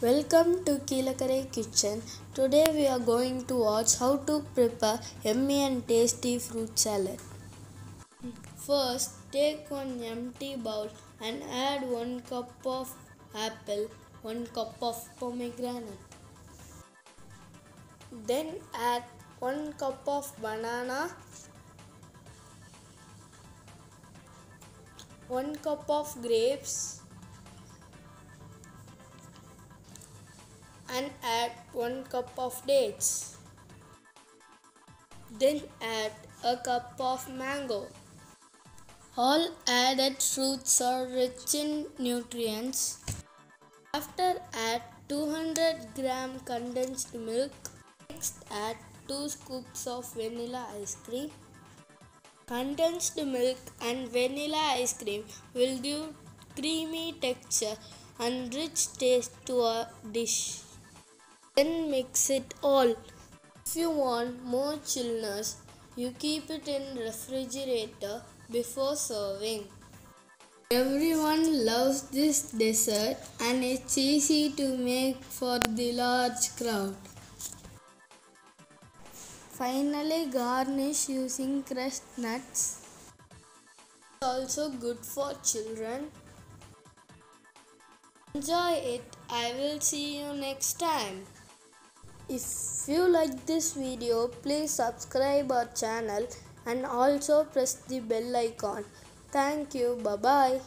Welcome to Kilakarai kitchen. Today we are going to watch how to prepare yummy and tasty fruit salad. First, take one empty bowl and add 1 cup of apple, 1 cup of pomegranate. Then add 1 cup of banana, 1 cup of grapes, and add 1 cup of dates. Then add a cup of mango. All added fruits are rich in nutrients. After add 200 gram condensed milk. Next add 2 scoops of vanilla ice cream. Condensed milk and vanilla ice cream will give creamy texture and rich taste to a dish. Then mix it all. If you want more chillness, you keep it in refrigerator before serving. Everyone loves this dessert and it's easy to make for the large crowd. Finally, garnish using crushed nuts. It's also good for children. Enjoy it. I will see you next time. If you like this video, please subscribe our channel and also press the bell icon. Thank you. Bye bye.